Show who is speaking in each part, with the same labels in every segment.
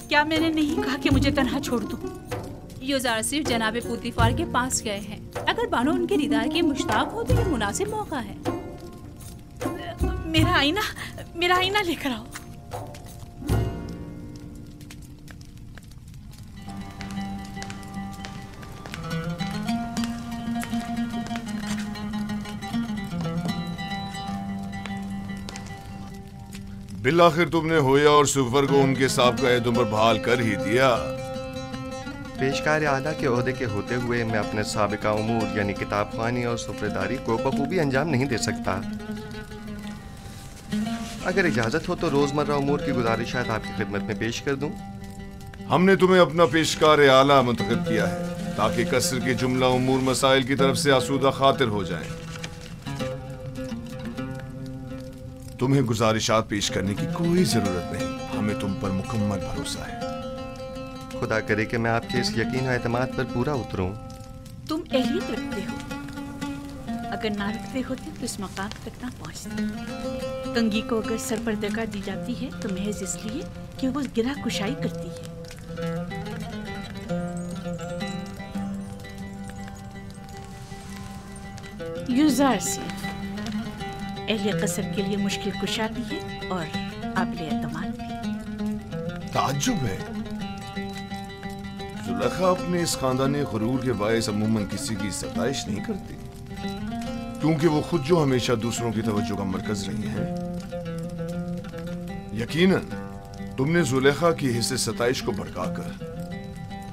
Speaker 1: क्या मैंने नहीं कहा कि मुझे तन्हा छोड़ दो?
Speaker 2: युज़ार सिर्फ जनाबे पुतिफार के पास गए हैं। अगर बानो उनके दीदार के मुश्ताक हो तो ये मुनासिब मौका है।
Speaker 1: मेरा आईना लेकर आओ।
Speaker 3: बिलाखिर तुमने होया और सुफर को उनके साहब का उम्र बहाल कर ही दिया।
Speaker 4: पेशकार आला के ओहदे के होते हुए मैं अपने साबिका उमूर यानी किताब खानी और सुफरेदारी को बखूबी अंजाम नहीं दे सकता। अगर इजाजत हो तो रोजमर्रा उमूर की गुजारिशात आपकी खिदमत में पेश कर दूं।
Speaker 3: हमने तुम्हें अपना पेशकार आला मुंतखब किया है ताकि कसर के जुमला उमूर मसाइल की तरफ से आसूदा खातिर हो जाएं। तुम्हें गुजारिशात पेश करने की कोई जरूरत नहीं, हमें तुम पर मुकम्मल भरोसा है।
Speaker 4: खुदा करे कि मैं आपके इस यकीन और एतमाद पर पूरा उतरूं।
Speaker 1: तुम अहलियत रखते हो, अगर ना रखते होते तो इस मकाम तक ना पहुंचते। तंगी को अगर सर पर दगा दी जाती है तो महज इसलिए कि वो गिरा कुशाई करती है। युज़ार सिर्फ अहले कसर के लिए मुश्किल कुशा भी है और काबिल एतमाद भी।
Speaker 3: ताज्जुब है, जुलेखा अपने इस खानदानी गुरूर के बायस अमूमन किसी की सताइश नहीं करती, क्योंकि वो खुद जो हमेशा दूसरों की तवज्जो का मरकज रही हैं। यकीनन तुमने जुलेखा की हिस्से सताइश को भड़काकर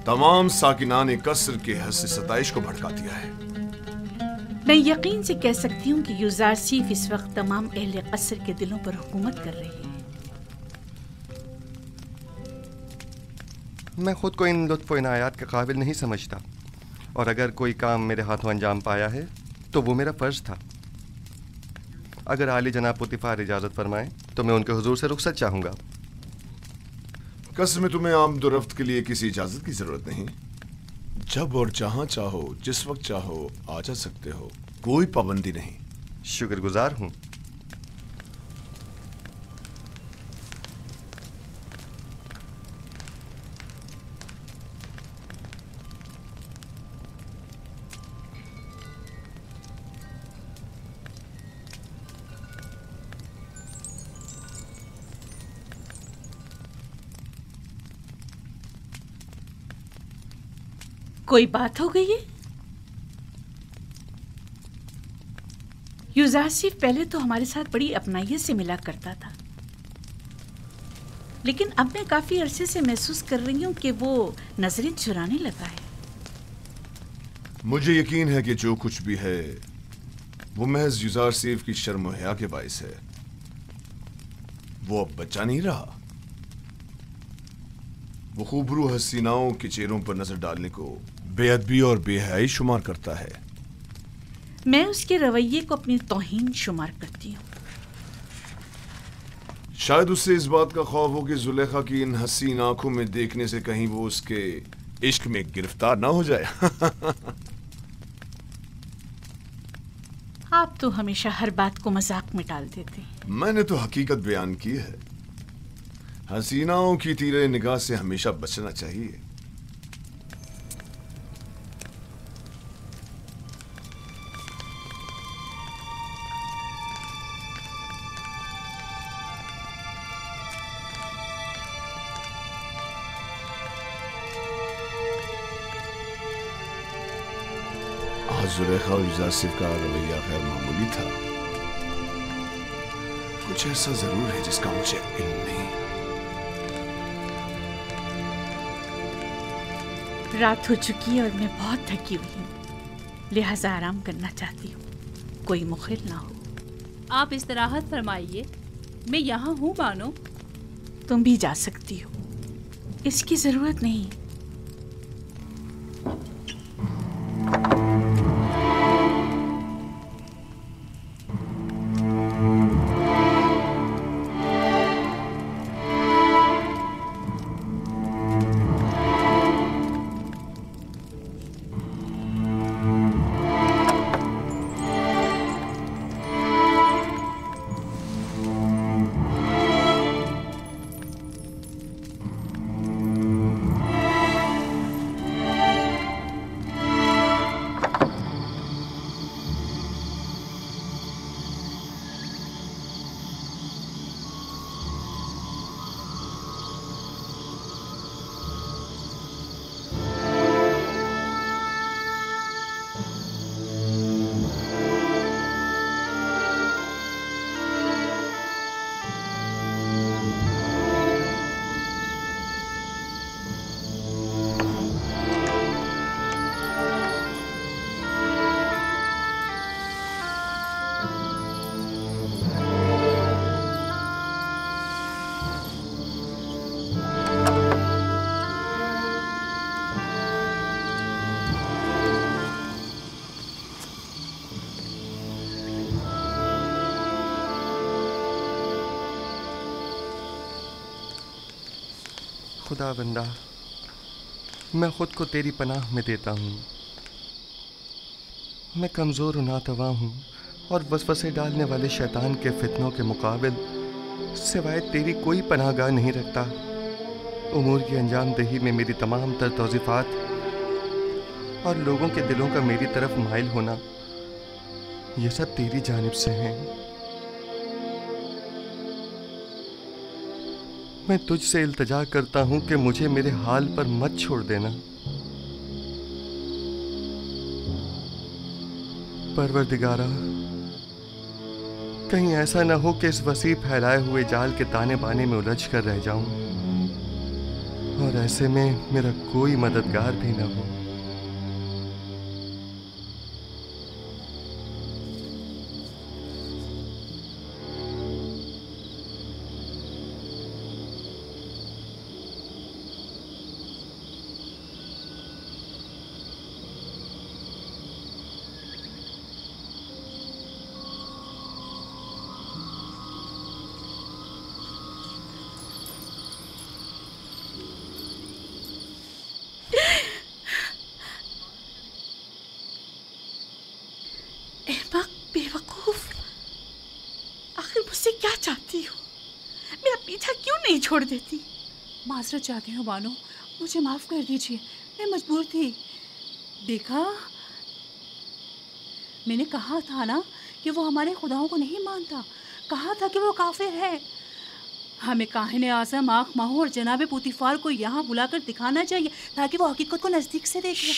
Speaker 3: तमाम साकिनान कसर के हिस्से सताइश को भड़का दिया है।
Speaker 1: मैं यकीन से कह सकती हूँ कि युज़ार सिर्फ इस वक्त तमाम अहले कसर के दिलों पर हुकूमत कर रही है।
Speaker 4: मैं खुद को इन लुत्फ़ इनायात के काबिल नहीं समझता, और अगर कोई काम मेरे हाथों अंजाम पाया है तो वो मेरा फ़र्ज़ था। अगर आली जनाब पुतिफार इजाज़त फरमाएं तो मैं उनके हुजूर से रुखसत चाहूँगा।
Speaker 3: कसर में तुम्हें आमदोरफ्त के लिए किसी इजाज़त की ज़रूरत नहीं। जब और जहां चाहो जिस वक्त चाहो आ जा सकते हो, कोई पाबंदी नहीं।
Speaker 4: शुक्रगुजार हूँ।
Speaker 1: कोई बात हो गई है? युज़ार सिर्फ पहले तो हमारे साथ बड़ी अपनाइयत से मिला करता था, लेकिन अब मैं काफी अरसे से महसूस कर रही हूँ कि वो नजरें चुराने लगा है।
Speaker 3: मुझे यकीन है कि जो कुछ भी है वो महज युज़ार सिर्फ की शर्म और हया के बायस है। वो अब बच्चा नहीं रहा। वो खूबरू हसीनाओं के चेहरों पर नजर डालने को बेअदबी और बेहयाई शुमार करता है।
Speaker 1: मैं उसके रवैये को अपनी तौहीन शुमार करती हूँ।
Speaker 3: शायद उससे इस बात का खौफ हो कि जुलेखा की इन हसीन आंखों में देखने से कहीं वो उसके इश्क में गिरफ्तार ना हो जाए।
Speaker 1: आप तो हमेशा हर बात को मजाक में टाल देते हैं।
Speaker 3: मैंने तो हकीकत बयान की है। हसीनाओं की तीरे निगाह से हमेशा बचना चाहिए। आज जुलेखा और युज़ार सिर्फ का रवैया गैर मामूली था। कुछ ऐसा जरूर है जिसका मुझे इल्म नहीं।
Speaker 1: रात हो चुकी है और मैं बहुत थकी हुई हूँ, लिहाजा आराम करना चाहती हूँ। कोई मुखिल ना हो।
Speaker 2: आप इस्तराहत फरमाइए, मैं यहाँ हूँ बानो।
Speaker 1: तुम भी जा सकती हो, इसकी जरूरत नहीं।
Speaker 4: खुदावंदा, मैं खुद को तेरी पनाह में देता हूँ। मैं कमज़ोर और नातवा हूँ और वसवसे डालने वाले शैतान के फितनों के मुकाबिल सिवाय तेरी कोई पनाहगाह नहीं रखता। उमूर की अंजाम दही में मेरी तमाम तर तौज़ीफ़ात और लोगों के दिलों का मेरी तरफ माइल होना, ये सब तेरी जानिब से हैं। मैं तुझसे इल्तिजा करता हूँ कि मुझे मेरे हाल पर मत छोड़ देना। परवरदिगारा, कहीं ऐसा न हो कि इस वसी फैलाए हुए जाल के ताने बाने में उलझ कर रह जाऊं और ऐसे में मेरा कोई मददगार भी न हो।
Speaker 1: क्या चाहती हो? मेरा पीछा क्यों नहीं छोड़ देती?
Speaker 2: माजरत चाहती हूँ बानो, मुझे माफ़ कर दीजिए, मैं मजबूर थी। देखा, मैंने कहा था ना कि वो हमारे खुदाओं को नहीं मानता, कहा था कि वो काफिर है। हमें काहिने आज़म आँख माहू और जनाब पुतीफार को यहाँ बुलाकर दिखाना चाहिए ताकि वो हकीकत को नज़दीक से देख ले।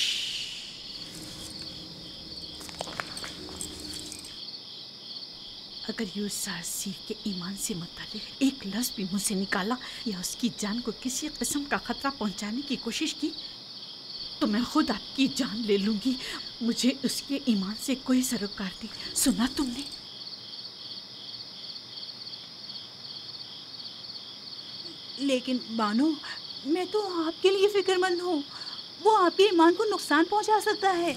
Speaker 1: अगर यूसुफ सीख के ईमान से मुताल्लिक एक लफ्ज़ भी मुँह से निकाला या उसकी जान को किसी किस्म का खतरा पहुंचाने की कोशिश की तो मैं खुद आपकी जान ले लूंगी। मुझे उसके ईमान से कोई सरोकार नहीं। सुना तुमने?
Speaker 2: लेकिन बानो, मैं तो आपके लिए फिक्रमंद हूँ। वो आपके ईमान को नुकसान पहुंचा सकता है।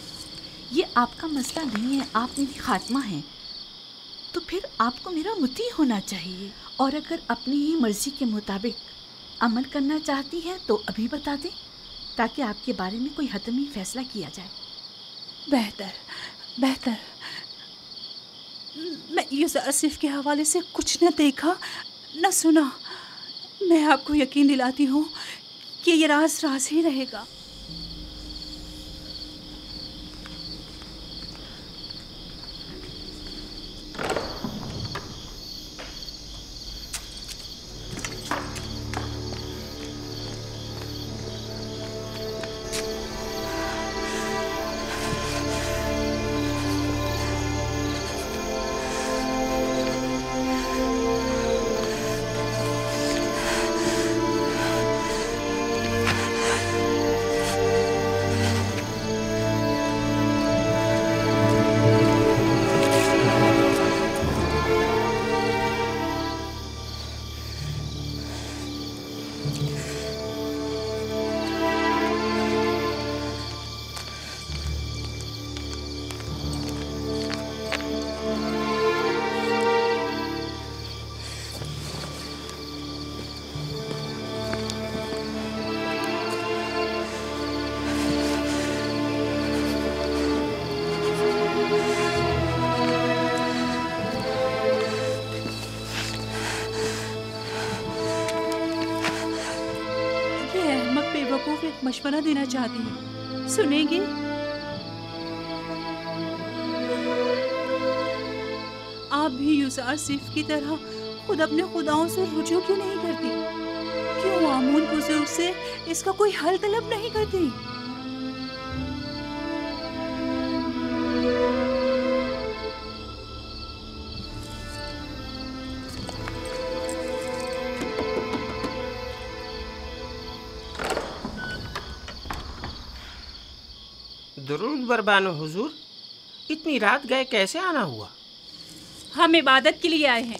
Speaker 1: ये आपका मसला नहीं है, आप मेरी खात्मा हैं। तो फिर आपको मेरा मुती होना चाहिए, और अगर अपनी ही मर्जी के मुताबिक अमल करना चाहती हैं तो अभी बता दें ताकि आपके बारे में कोई हतमी फैसला किया जाए।
Speaker 2: बेहतर बेहतर। मैं यूसुफ के हवाले से कुछ न देखा न सुना। मैं आपको यकीन दिलाती हूँ कि ये राज राज ही रहेगा। एक मशवरा देना चाहती हूँ, सुनेंगे? आप भी यूसुफ की तरह खुद अपने खुदाओं से रुजू क्यों नहीं करती? क्यों आमून बुजुर्ग से इसका कोई हल तलब नहीं करती?
Speaker 5: दुरूद बरबानो हुजूर, इतनी रात गए कैसे आना हुआ?
Speaker 2: हम इबादत के लिए आए हैं।